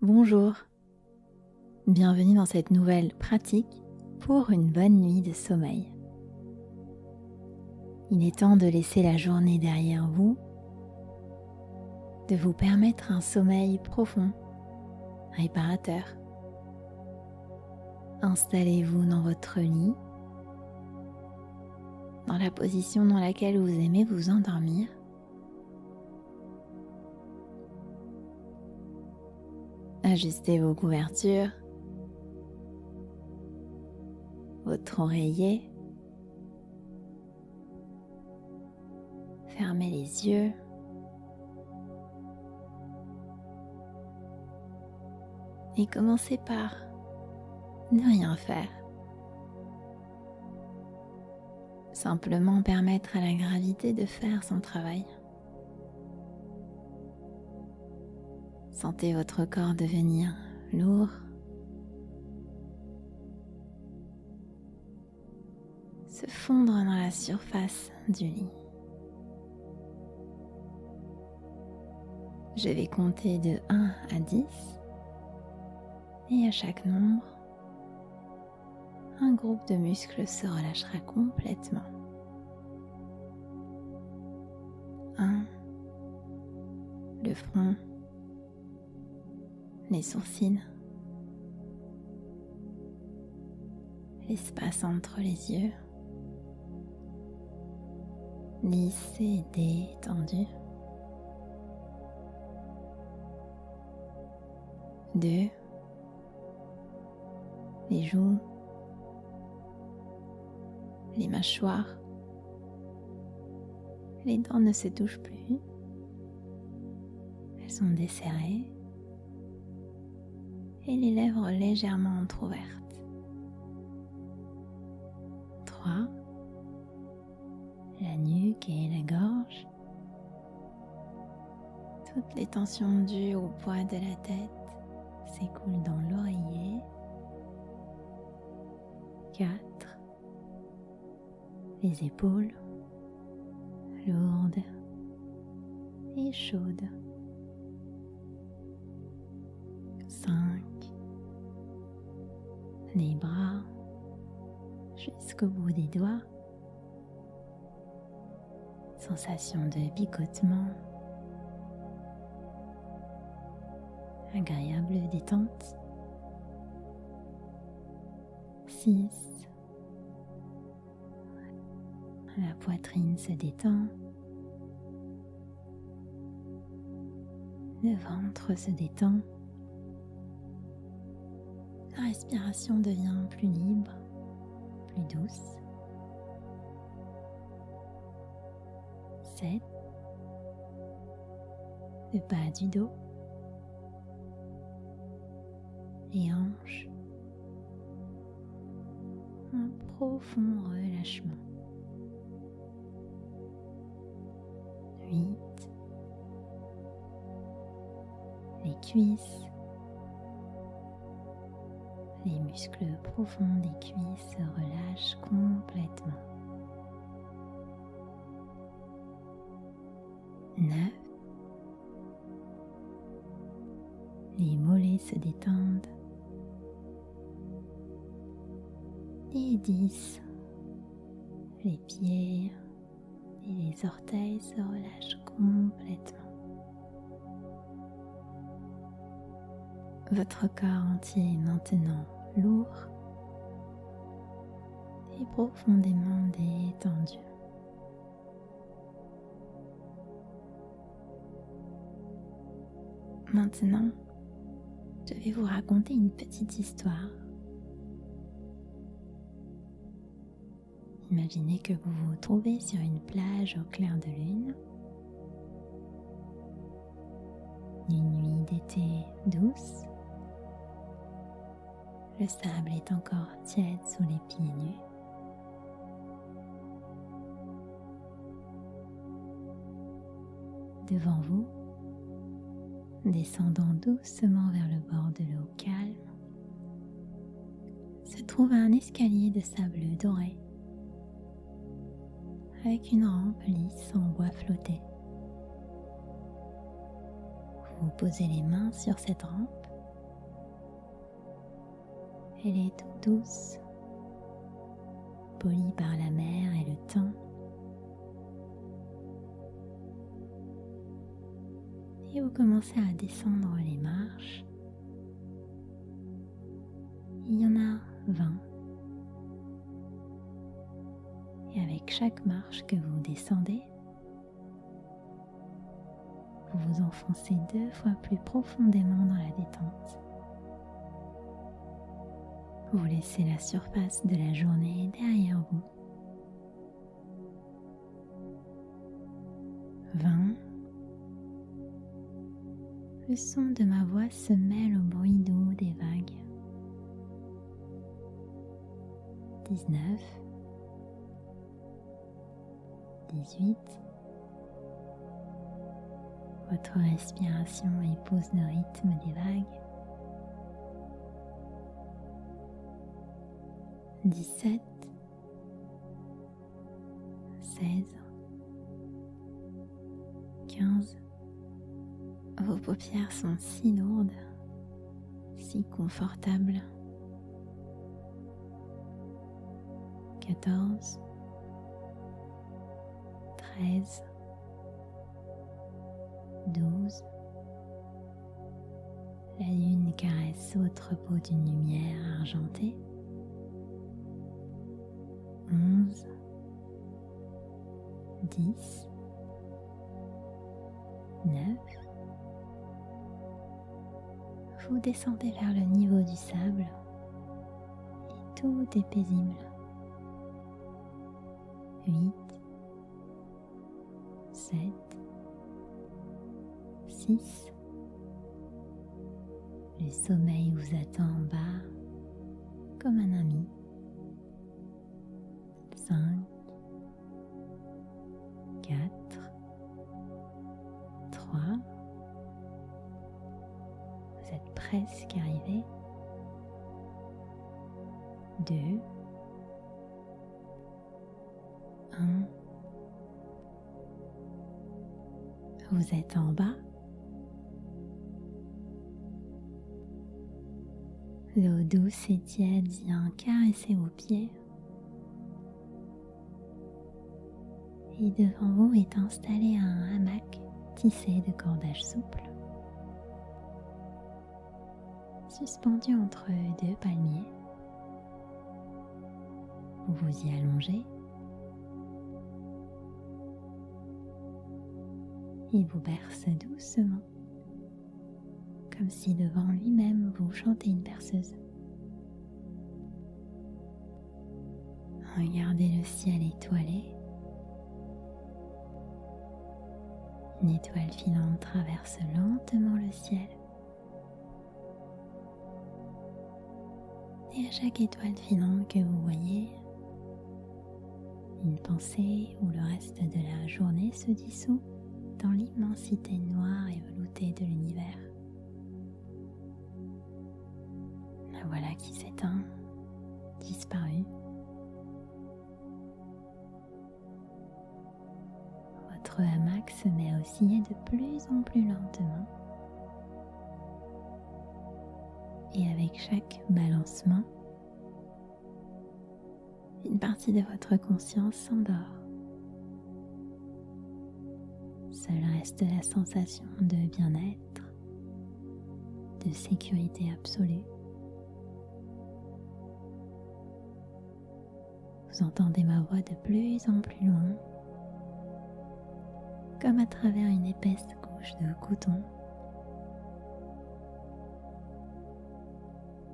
Bonjour, bienvenue dans cette nouvelle pratique pour une bonne nuit de sommeil. Il est temps de laisser la journée derrière vous, de vous permettre un sommeil profond, réparateur. Installez-vous dans votre lit, dans la position dans laquelle vous aimez vous endormir. Ajustez vos couvertures, votre oreiller. Fermez les yeux. Et commencez par ne rien faire. Simplement permettre à la gravité de faire son travail. Sentez votre corps devenir lourd. Se fondre dans la surface du lit. Je vais compter de 1 à 10 et à chaque nombre, un groupe de muscles se relâchera complètement. 1. Le front, les sourcils, l'espace entre les yeux, lisse et détendu. 2. Les joues, les mâchoires, les dents ne se touchent plus, elles sont desserrées et les lèvres légèrement entr'ouvertes. 3. La nuque et la gorge, toutes les tensions dues au poids de la tête s'écoulent dans l'oreiller. 4. Les épaules, lourdes et chaudes. 5. Les bras jusqu'au bout des doigts. Sensation de picotement. Agréable détente. 6. La poitrine se détend. Le ventre se détend. La respiration devient plus libre, plus douce. 7. Le bas du dos. Les hanches. Un profond relâchement. 8. Les cuisses. Les muscles profonds des cuisses se relâchent complètement. 9. Les mollets se détendent. Et 10. Les pieds et les orteils se relâchent complètement. Votre corps entier est maintenant lourd et profondément détendu. Maintenant, je vais vous raconter une petite histoire. Imaginez que vous vous trouvez sur une plage au clair de lune. Une nuit d'été douce. Le sable est encore tiède sous les pieds nus. Devant vous, descendant doucement vers le bord de l'eau calme, se trouve un escalier de sable doré avec une rampe lisse en bois flotté. Vous posez les mains sur cette rampe Elle est toute douce, polie par la mer et le temps. Et vous commencez à descendre les marches. Il y en a 20. Et avec chaque marche que vous descendez, vous vous enfoncez 2 fois plus profondément dans la détente. Vous laissez la surface de la journée derrière vous. 20. Le son de ma voix se mêle au bruit doux des vagues. 19. 18. Votre respiration épouse le rythme des vagues. 17. 16. 15. Vos paupières sont si lourdes, si confortables. 14. 13. 12. La lune caresse votre peau d'une lumière argentée. 11. 10. 9. Vous descendez vers le niveau du sable et tout est paisible. 8. 7. 6. Le sommeil vous attend en bas comme un ami. 5. 4. 3. Vous êtes presque arrivé. 2. 1. Vous êtes en bas. L'eau douce et tiède vient caresser vos pieds. Et devant vous est installé un hamac tissé de cordages souples, suspendu entre 2 palmiers. Vous vous y allongez. Il vous berce doucement, comme si devant lui-même vous chantez une berceuse. Regardez le ciel étoilé. Une étoile filante traverse lentement le ciel. Et à chaque étoile filante que vous voyez, une pensée ou le reste de la journée se dissout dans l'immensité noire et veloutée de l'univers. La voilà qui s'éteint, disparue. Votre hamac se met à osciller de plus en plus lentement. Et avec chaque balancement, une partie de votre conscience s'endort. Seul reste la sensation de bien-être, de sécurité absolue. Vous entendez ma voix de plus en plus loin, comme à travers une épaisse couche de coton.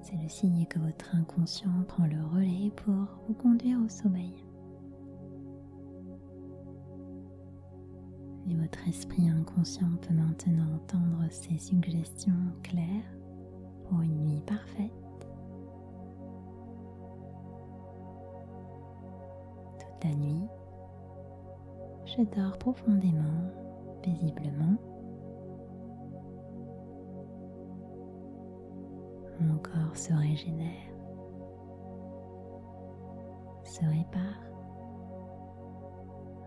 C'est le signe que votre inconscient prend le relais pour vous conduire au sommeil. Et votre esprit inconscient peut maintenant entendre ces suggestions claires pour une nuit parfaite. Toute la nuit, je dors profondément, paisiblement. Mon corps se régénère, se répare.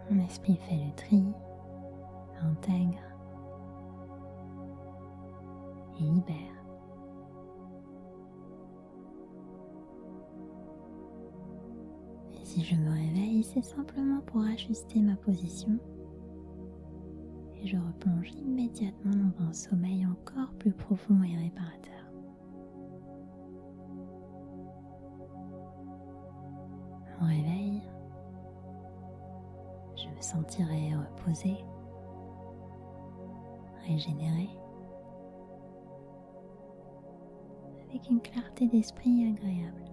Mon esprit fait le tri, intègre et libère. Si je me réveille, c'est simplement pour ajuster ma position et je replonge immédiatement dans un sommeil encore plus profond et réparateur. Au réveil, je me sentirai reposée, régénérée, avec une clarté d'esprit agréable.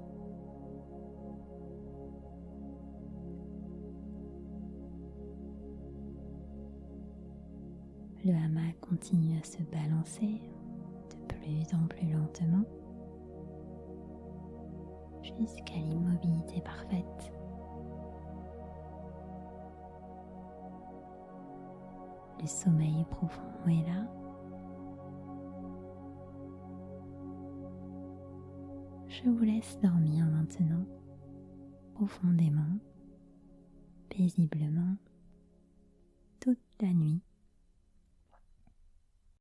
Le hamac continue à se balancer de plus en plus lentement jusqu'à l'immobilité parfaite. Le sommeil profond est là. Je vous laisse dormir maintenant, profondément, paisiblement, toute la nuit.